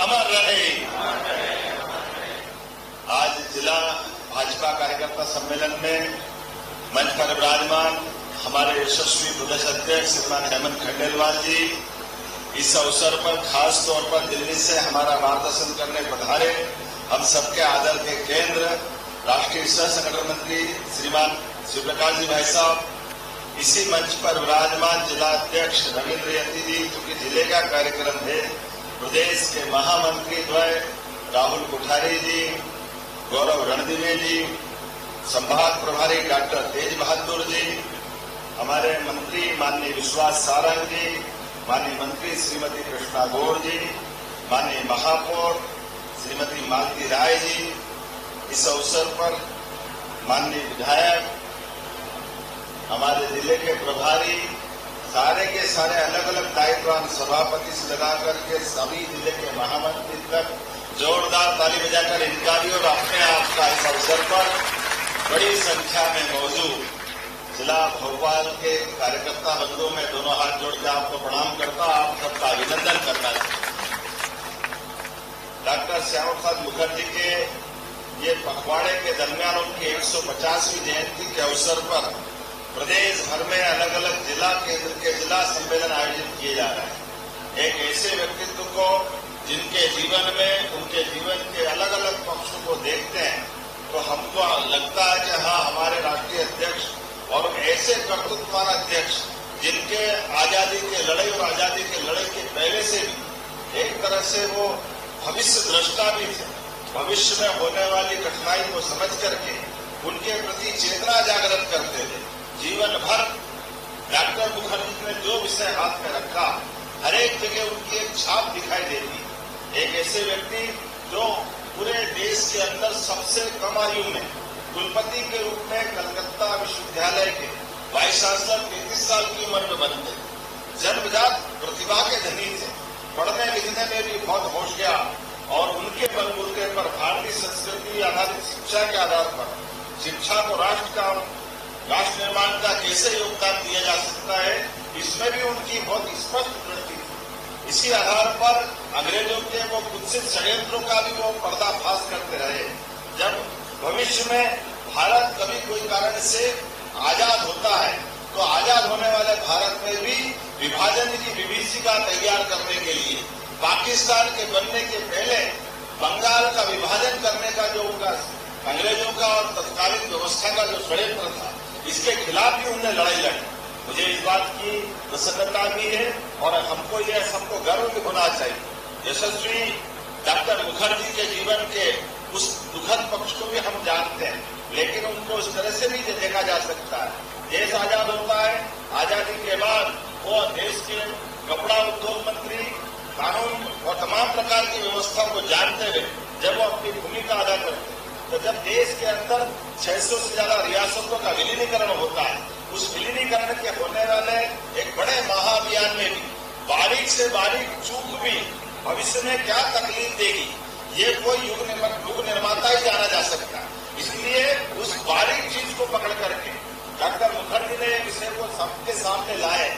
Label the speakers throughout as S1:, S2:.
S1: अमर रहे। आज जिला भाजपा कार्यकर्ता सम्मेलन में मंच पर विराजमान हमारे यशस्वी प्रदेश अध्यक्ष श्रीमान हेमंत खंडेलवाल जी इस अवसर पर खास तौर पर दिल्ली से हमारा मार्गदर्शन करने पधारे हम सबके आदर के केंद्र राष्ट्रीय सह संगठन मंत्री श्रीमान शिव प्रकाश जी भाई साहब, इसी मंच पर विराजमान जिला अध्यक्ष रविन्द्र यति जी, क्योंकि जिले का कार्यक्रम है, प्रदेश के महामंत्री द्वय राहुल कोठारी जी, गौरव रणदिवे जी, संभाग प्रभारी डॉक्टर तेज बहादुर जी, हमारे मंत्री माननीय विश्वास सारंग जी, माननीय मंत्री श्रीमती कृष्णा गौर जी, माननीय महापौर श्रीमती मालती राय जी, इस अवसर पर माननीय विधायक, हमारे जिले के प्रभारी, सारे के सारे अलग अलग दायित्वान सभापति से लगा करके सभी जिले के महामंत्री तक जोरदार ताली बजाकर इनका भी और अपने आप का इस अवसर पर बड़ी संख्या में मौजूद जिला भोपाल के कार्यकर्ता बंधुओं में दोनों हाथ जोड़ के आपको प्रणाम करता, आप सबका अभिनंदन करना चाहिए। डॉक्टर श्यामा प्रसाद मुखर्जी के ये पखवाड़े के दरमियान उनकी 150वीं जयंती के अवसर पर प्रदेश भर में अलग अलग जिला केंद्र के जिला सम्मेलन आयोजित किए जा रहे हैं। एक ऐसे व्यक्तित्व को जिनके जीवन में उनके जीवन के अलग अलग पक्षों को देखते हैं तो हमको लगता है कि हाँ, हमारे राष्ट्रीय अध्यक्ष और ऐसे कर्तृत्ववान अध्यक्ष जिनके आजादी के लड़ाई और आजादी के लड़ाई के पहले से भी एक तरह से वो भविष्य दृष्टा भी थे, भविष्य में होने वाली कठिनाई को समझ करके उनके प्रति चेतना जागृत करते थे। जीवन भर डॉक्टर मुखर्जी ने जो विषय हाथ में रखा हर एक जगह उनकी एक छाप दिखाई देती। एक ऐसे व्यक्ति जो पूरे देश के अंदर सबसे कम आयु में कुलपति के रूप में कलकत्ता विश्वविद्यालय के वाइस चांसलर 33 साल की उम्र में बनते, जन्मजात प्रतिभा के धनी थे, पढ़ने लिखने में भी बहुत होशियार और उनके बलबूते पर भारतीय संस्कृति आधारित शिक्षा के आधार पर शिक्षा को राष्ट्र निर्माण का कैसे योगदान दिया जा सकता है, इसमें भी उनकी बहुत स्पष्ट दृष्टि थी। इसी आधार पर अंग्रेजों के वो कुत्सित षड्यंत्रों का भी वो पर्दाफाश करते रहे। जब भविष्य में भारत कभी कोई कारण से आजाद होता है तो आजाद होने वाले भारत में भी विभाजन की विभीषिका तैयार करने के लिए पाकिस्तान के बनने के पहले बंगाल का विभाजन करने का जो उनका अंग्रेजों का और तत्कालीन व्यवस्था का जो षड्यंत्र था, इसके खिलाफ भी उन्होंने लड़ाई लड़ी। मुझे इस बात की प्रसन्नता भी है और हमको यह सबको गर्व भी होना चाहिए। यशस्वी डॉक्टर मुखर्जी के जीवन के उस दुखद पक्ष को भी हम जानते हैं, लेकिन उनको इस तरह से भी देखा जा सकता है। देश आजाद होता है, आजादी के बाद वो देश के कपड़ा उद्योग मंत्री, कानून और तमाम प्रकार की व्यवस्था को जानते हुए जब वो अपनी भूमिका अदा करते हैं, तो जब देश के अंदर 600 से ज्यादा रियासतों का विलीनीकरण होता है, उस विलीनीकरण के होने वाले एक बड़े महाअभियान में भी बारीक से बारीक चूक भी भविष्य में क्या तकलीफ देगी, ये कोई युग निर्माता ही जाना जा सकता है। इसलिए उस बारीक चीज को पकड़ करके डॉक्टर मुखर्जी ने विषय को सबके सामने लाए।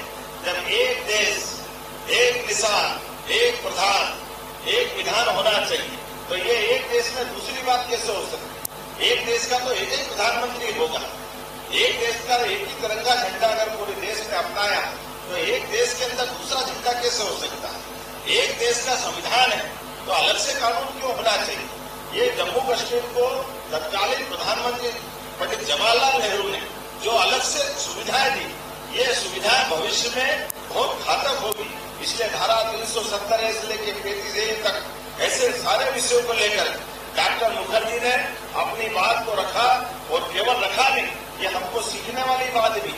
S1: जब एक देश, एक किसान, एक प्रधान, एक विधान होना चाहिए, तो ये एक देश में दूसरी बात कैसे हो सकती है? एक देश का तो एक ही प्रधानमंत्री होगा। एक देश का एक ही तिरंगा झंडा अगर पूरे देश ने अपनाया तो एक देश के अंदर दूसरा झंडा कैसे हो सकता है? एक देश का संविधान है तो अलग से कानून क्यों होना चाहिए? ये जम्मू कश्मीर को तत्कालीन प्रधानमंत्री पंडित जवाहरलाल नेहरू ने जो अलग से सुविधाएं दी, ये सुविधाएं भविष्य में बहुत घातक होगी। इसलिए धारा 370 से लेकर 35A तक ऐसे सारे विषयों को लेकर डॉक्टर मुखर्जी ने अपनी बात को रखा और केवल रखा नहीं, ये हमको सीखने वाली बात भी।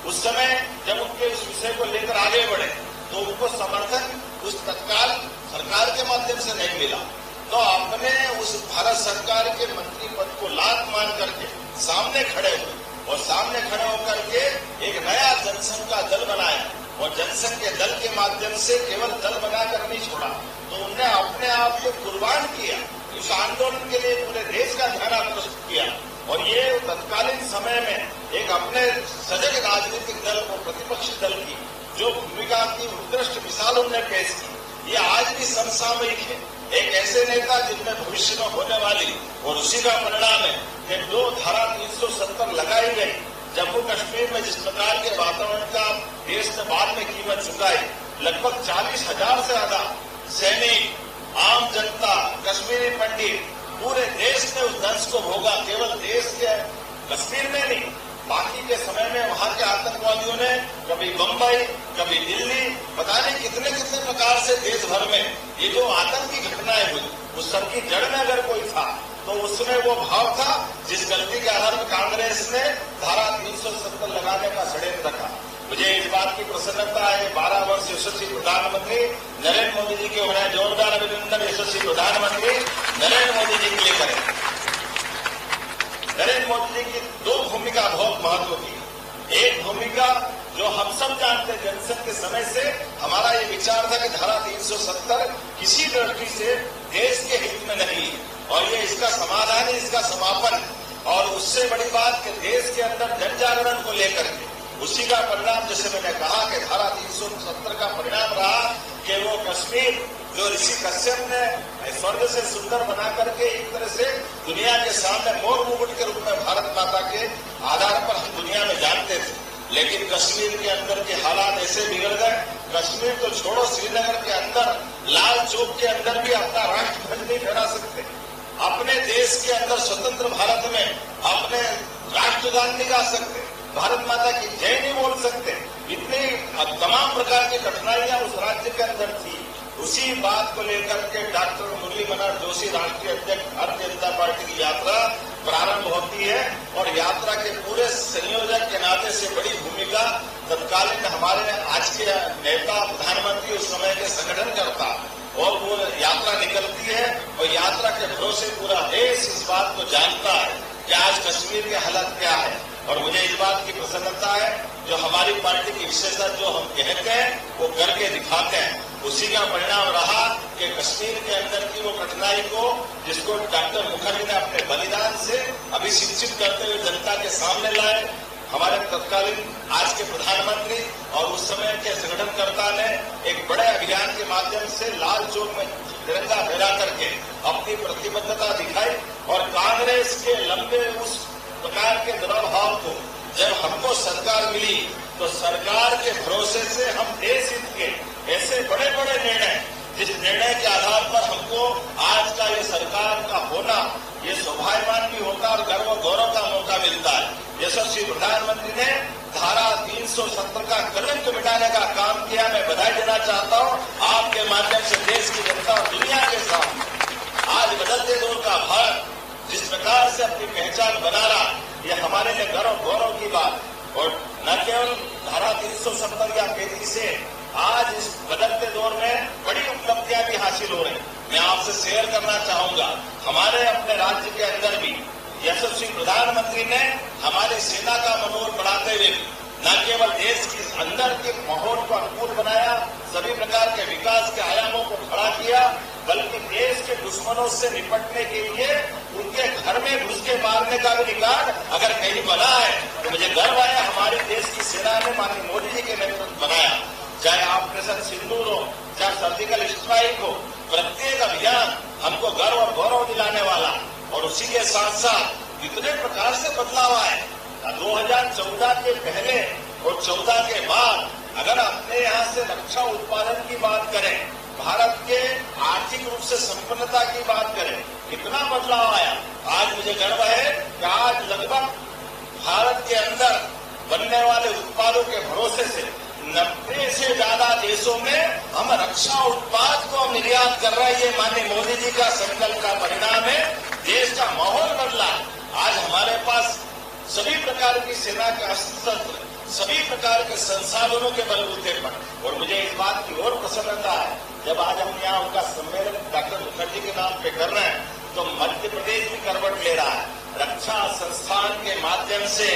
S1: उस समय जब उनके उस विषय को लेकर आगे बढ़े तो उनको समर्थन उस तत्काल सरकार के माध्यम से नहीं मिला, तो अपने उस भारत सरकार के मंत्री पद को लात मान करके सामने खड़े हुए और सामने खड़े होकर के एक नया जनसंघ का दल बनाया और जनसंघ के दल के माध्यम से केवल दल बनाकर नहीं छोड़ा, तो उन्होंने अपने आप को कुर्बान किया। इस आंदोलन के लिए पूरे देश का ध्यान आकर्षित किया और ये तत्कालीन समय में एक अपने सजग राजनीतिक दल को प्रतिपक्षी दल की जो भूमिका की उत्कृष्ट मिसाल उन्होंने पेश की, ये आज भी समसामयिक है। एक ऐसे नेता जिनमें भविष्य में होने वाली, और उसी का परिणाम है कि जो धारा 370 लगाई गई, जम्मू कश्मीर में जिस प्रकार के वातावरण का देश ने बाद में कीमत चुकाई, लगभग 40,000 से ज्यादा सैनिक, आम जनता, कश्मीरी पंडित, पूरे देश ने उस दंश को भोगा। केवल देश के कश्मीर में नहीं, बाकी के समय में वहां के आतंकवादियों ने कभी बंबई, कभी दिल्ली, पता नहीं कितने कितने प्रकार से देश भर में ये जो आतंकी घटनाएं हुई, उस सब की जड़ में अगर कोई था तो उसमें वो भाव था जिस गलती के आधार पर कांग्रेस ने धारा 370 लगाने का षड्यंत्र रखा। मुझे इस बात की प्रसन्नता है, 12 वर्ष यशस्वी प्रधानमंत्री नरेंद्र मोदी जी के होने, जोरदार अभिनंदन यशस्वी प्रधानमंत्री नरेंद्र मोदी जी के लिए करें। नरेंद्र मोदी जी की दो भूमिका बहुत महत्व की। एक भूमिका जो हम सब जानते हैं, जनसंघ के समय से हमारा ये विचार था कि धारा 370 किसी दृष्टि से देश के हित में नहीं है, और ये इसका समाधान है, इसका समापन। और उससे बड़ी बात कि देश के अंदर जन जागरण को लेकर के उसी का परिणाम, जैसे मैंने कहा कि धारा 370 का परिणाम रहा कि वो कश्मीर जो ऋषि कश्यप ने स्वर्ग से सुंदर बना करके एक तरह से दुनिया के सामने मोर मुकुट के रूप में भारत माता के आधार पर हम दुनिया में जानते थे, लेकिन कश्मीर के अंदर के हालात ऐसे बिगड़ गए। कश्मीर तो छोड़ो, श्रीनगर के अंदर लाल चौक के अंदर भी अपना राष्ट्रध्वज नहीं फहरा सकते। अपने देश के अंदर स्वतंत्र भारत में अपने राष्ट्रगान नहीं गा सकते, भारत माता की जय नहीं बोल सकते। इतनी तमाम प्रकार की कठिनाइयां उस राज्य के अंदर थी। उसी बात को लेकर के डॉक्टर मुरली मनोहर जोशी, राष्ट्रीय अध्यक्ष भारतीय जनता पार्टी की यात्रा प्रारंभ होती है, और यात्रा के पूरे संयोजक के नाते से बड़ी भूमिका तत्कालीन हमारे आज के नेता, प्रधानमंत्री, उस समय के संगठन करता, और वो यात्रा निकलती है, और यात्रा के भरोसे पूरा देश इस बात को जानता है कि आज कश्मीर की हालत क्या है। और मुझे इस बात की प्रसन्नता है जो हमारी पार्टी की विशेषता जो हम कहते हैं वो करके दिखाते हैं। उसी का परिणाम रहा कि कश्मीर के अंदर की वो कठिनाई को, जिसको डॉक्टर मुखर्जी ने अपने बलिदान से अभिशिक्षित करते हुए जनता के सामने लाए, हमारे तत्कालीन आज के प्रधानमंत्री और उस समय के संगठनकर्ता ने एक बड़े अभियान के माध्यम से लाल चौक में तिरंगा फहरा करके अपनी प्रतिबद्धता दिखाई, और कांग्रेस के लंबे उस प्रकार के दुराभाव को जब हमको सरकार मिली तो सरकार के भरोसे से हम देश हित के ऐसे बड़े बड़े निर्णय, जिस निर्णय के आधार पर हमको आज का ये सरकार का होना ये सौभाग्यवान भी होता और गर्व गौरव का मौका मिलता है। यशस्वी प्रधानमंत्री ने धारा 370 का कलंक मिटाने का काम किया। मैं बधाई देना चाहता हूं आपके माध्यम से देश की जनता और दुनिया के सामने। आज बदलते दौर का भारत जिस प्रकार से अपनी पहचान बना रहा, ये हमारे लिए गर्व गौरव की बात। और न केवल धारा 370 या 35 से आज इस बदलते दौर में बड़ी उपलब्धियां भी हासिल हो रही। मैं आपसे शेयर करना चाहूंगा, हमारे अपने राज्य के अंदर भी यशस्वी प्रधानमंत्री ने हमारी सेना का मनोबल बढ़ाते हुए न केवल देश के अंदर के माहौल को अनुकूल बनाया, सभी प्रकार के विकास के आयामों को खड़ा किया, बल्कि देश के दुश्मनों से निपटने के लिए उनके घर में घुस के मारने का भी रिकॉर्ड अगर कहीं बना है तो मुझे गर्व है हमारे देश की सेना ने माननीय मोदी जी के नेतृत्व बनाया। चाहे ऑपरेशन सिंदूर हो, चाहे सर्जिकल स्ट्राइक हो, प्रत्येक अभियान हमको गर्व और गौरव दिलाने वाला। और उसी के साथ साथ इतने प्रकार से बदलाव आए 2014 के पहले और 14 के बाद। अगर अपने यहाँ से रक्षा उत्पादन की बात करें, भारत के आर्थिक रूप से संपन्नता की बात करें, कितना बदलाव आया। आज मुझे गर्व है कि आज लगभग भारत के अंदर बनने वाले उत्पादों के भरोसे से 90 से ज्यादा देशों में हम रक्षा उत्पाद को निर्यात कर रहे हैं। ये माननीय मोदी जी का संकल्प का परिणाम है। देश का माहौल बदला। आज हमारे पास सभी प्रकार की सेना के अस्त्र, सभी प्रकार के संसाधनों के बलबूते पर। और मुझे इस बात की और प्रसन्नता है जब आज हम यहाँ उनका सम्मेलन डॉक्टर मुखर्जी के नाम पे कर रहे हैं तो मध्य प्रदेश भी करवट ले रहा है। रक्षा संस्थान के माध्यम से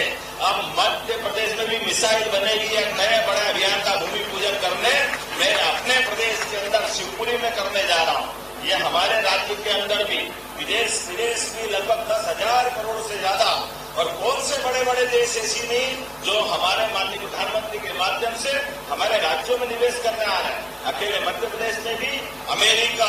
S1: अब मध्य प्रदेश में भी मिसाइल बनेगी। एक नए बड़े अभियान का भूमि पूजन करने मैं अपने प्रदेश के अंदर शिवपुरी में करने जा रहा हूँ। ये हमारे राज्य के अंदर भी विदेश की लगभग 10,000 करोड़ से ज्यादा। और कौन से बड़े बड़े देश ऐसी नहीं जो हमारे माननीय प्रधानमंत्री के माध्यम से हमारे राज्यों में निवेश करने आ रहे हैं। अकेले मध्य प्रदेश में भी America,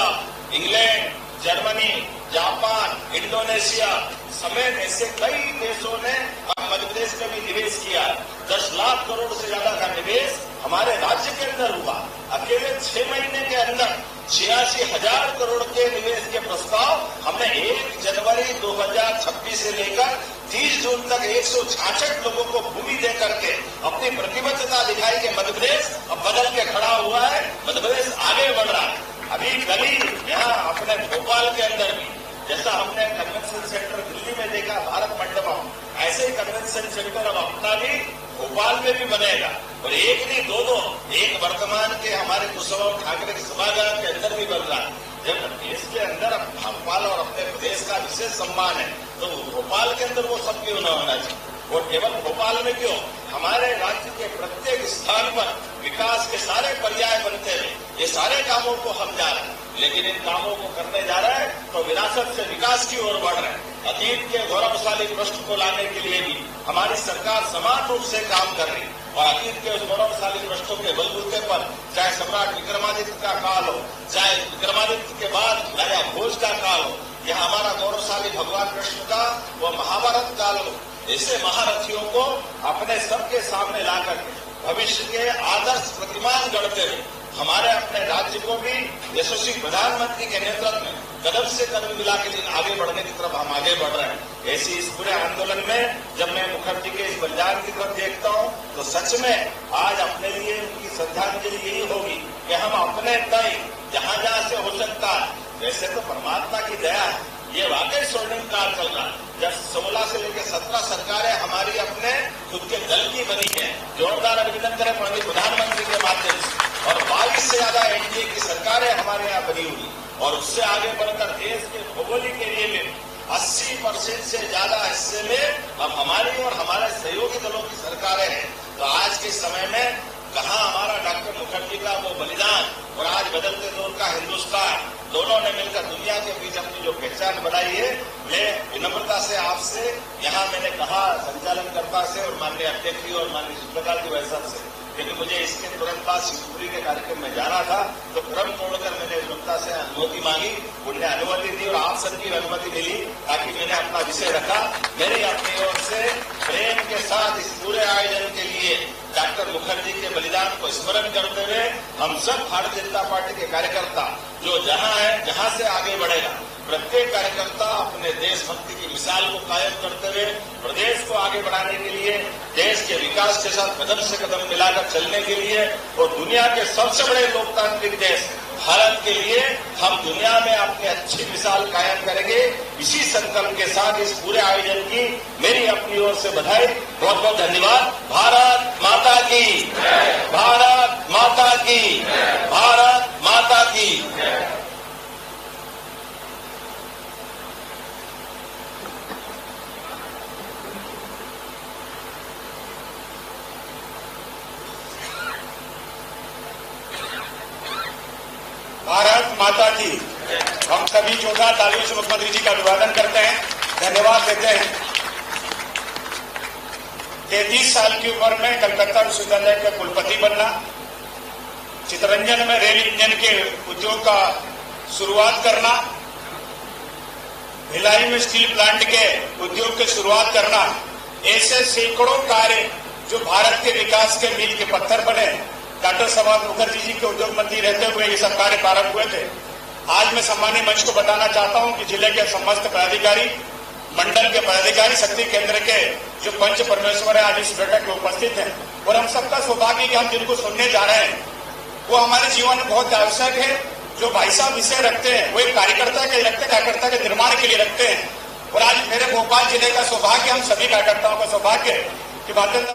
S1: England, Germany, Japan, Indonesia समेत ऐसे कई देशों ने अब मध्य प्रदेश में भी निवेश किया। 10 लाख करोड़ से ज्यादा का निवेश हमारे राज्य के अंदर हुआ। अकेले 6 महीने के अंदर 86,000 करोड़ के निवेश के प्रस्ताव हमने 1 जनवरी 2026 से लेकर 30 जून तक 166 लोगों को भूमि दे करके अपनी प्रतिबद्धता दिखाई कि मध्य प्रदेश अब बदल के खड़ा हुआ है, मध्य प्रदेश आगे बढ़ रहा है। अभी कभी यहाँ अपने भोपाल के अंदर भी जैसा हमने कन्वेंशन सेंटर दिल्ली में देखा भारत मंडपम, ऐसे ही कन्वेंशन सेंटर अब अपना भी भोपाल में भी बनेगा। और एक नहीं दो, एक वर्तमान के हमारे कुशवाहा ठाकरे के सभागार के अंदर भी बन रहा है। जब देश के अंदर अब भोपाल और अपने प्रदेश का विशेष सम्मान है तो भोपाल के अंदर वो सब क्यों न होना चाहिए। और केवल भोपाल में क्यों, हमारे राज्य के प्रत्येक स्थान पर विकास के सारे पर्याय बनते हैं। ये सारे कामों को हम जा रहे हैं, लेकिन इन कामों को करने जा रहे हैं तो विरासत से विकास की ओर बढ़ रहे हैं। अतीत के गौरवशाली प्रश्न को लाने के लिए भी हमारी सरकार समान रूप से काम कर रही है। और अतीत के उस गौरवशाली प्रश्नों के बलबूते पर चाहे सम्राट विक्रमादित्य का काल हो, चाहे विक्रमादित्य के बाद राजा भोज का काल हो, या हमारा गौरवशाली भगवान कृष्ण का वो महाभारत काल हो, ऐसे महारथियों को अपने सबके सामने लाकर भविष्य के आदर्श प्रतिमान गढ़ते हुए हमारे अपने राज्य को भी यशस्वी प्रधानमंत्री के नेतृत्व में कदम से कदम मिला के आगे बढ़ने की तरफ हम आगे बढ़ रहे हैं। ऐसी इस पूरे आंदोलन में जब मैं मुखर्जी के इस बलिदान की तरफ देखता हूँ तो सच में आज अपने लिए उनकी श्रद्धांजलि यही होगी कि हम अपने तय जहां जहां से हो सकता है, वैसे तो परमात्मा की दया है, ये वाकई स्वर्णिम काल चल रहा है। जब 16 से लेकर 17 सरकारें हमारी अपने खुद के दल की बनी है, जोरदार अभिनंदन है प्रधानमंत्री के माध्यम से, और 22 से ज्यादा एनडीए की सरकारें हमारे यहाँ बनी हुई। और उससे आगे बढ़कर देश के भौगोलिक एरिए में 80% से ज्यादा हिस्से में अब हमारी और हमारे सहयोगी दलों की सरकारें हैं। तो आज के समय में कहाँ हमारा डॉक्टर मुखर्जी का वो बलिदान और आज बदलते दौर का हिंदुस्तान, दोनों ने मिलकर दुनिया के बीच अपनी जो पहचान बनाई है, मैं विनम्रता से आपसे यहाँ मैंने कहा संचालनकर्ता से और माननीय अध्यक्ष और माननीय शिवप्रकाश जी वैसा से, क्योंकि मुझे इसके तुरंत बाद शिवपुरी के कार्यक्रम में जाना था तो क्रम तोड़कर मैंने विनम्रता से अनुमति मांगी, उन्हें अनुमति दी और आप सबकी अनुमति मिली ताकि मैंने अपना विषय रखा। मेरी अपनी ओर से प्रेम के साथ इस पूरे आयोजन के लिए डॉक्टर मुखर्जी के बलिदान को स्मरण करते हुए हम सब भारतीय जनता पार्टी के कार्यकर्ता जो जहां है जहां से आगे बढ़ेगा, प्रत्येक कार्यकर्ता अपने देशभक्ति की मिसाल को कायम करते हुए प्रदेश को आगे बढ़ाने के लिए, देश के विकास के साथ कदम से कदम मिलाकर चलने के लिए और दुनिया के सबसे बड़े लोकतांत्रिक देश भारत के लिए हम दुनिया में अपनी अच्छी मिसाल कायम करेंगे। इसी संकल्प के साथ इस पूरे आयोजन की मेरी अपनी ओर से बधाई, बहुत बहुत धन्यवाद। भारत माता की, भारत माता की, भारत माता की।
S2: भारत माता की। हम सभी जोरदार तालियों से मुख्यमंत्री जी का अभिवादन करते हैं, धन्यवाद देते हैं। 33 साल की उम्र में कलकत्ता विश्वविद्यालय का कुलपति बनना, चितरंजन में रेल इंजन के उद्योग का शुरुआत करना, भिलाई में स्टील प्लांट के उद्योग की शुरुआत करना, ऐसे सैकड़ों कार्य जो भारत के विकास के मील के पत्थर बने, डॉक्टर साहब मुखर्जी जी के उद्योग मंत्री रहते हुए ये सब कार्य प्रारंभ हुए थे। आज मैं सम्मानीय मंच को बताना चाहता हूं कि जिले के समस्त पदाधिकारी, मंडल के पदाधिकारी, शक्ति केंद्र के जो पंच परमेश्वर है आज इस बैठक में उपस्थित हैं, और हम सबका सौभाग्य कि हम जिनको सुनने जा रहे हैं वो हमारे जीवन में बहुत आवश्यक है। जो भाई साहब विषय रखते हैं वो एक कार्यकर्ता के रखते, कार्यकर्ता के निर्माण के लिए रखते हैं। और आज मेरे भोपाल जिले का सौभाग्य, हम सभी कार्यकर्ताओं का सौभाग्य कि भारतीय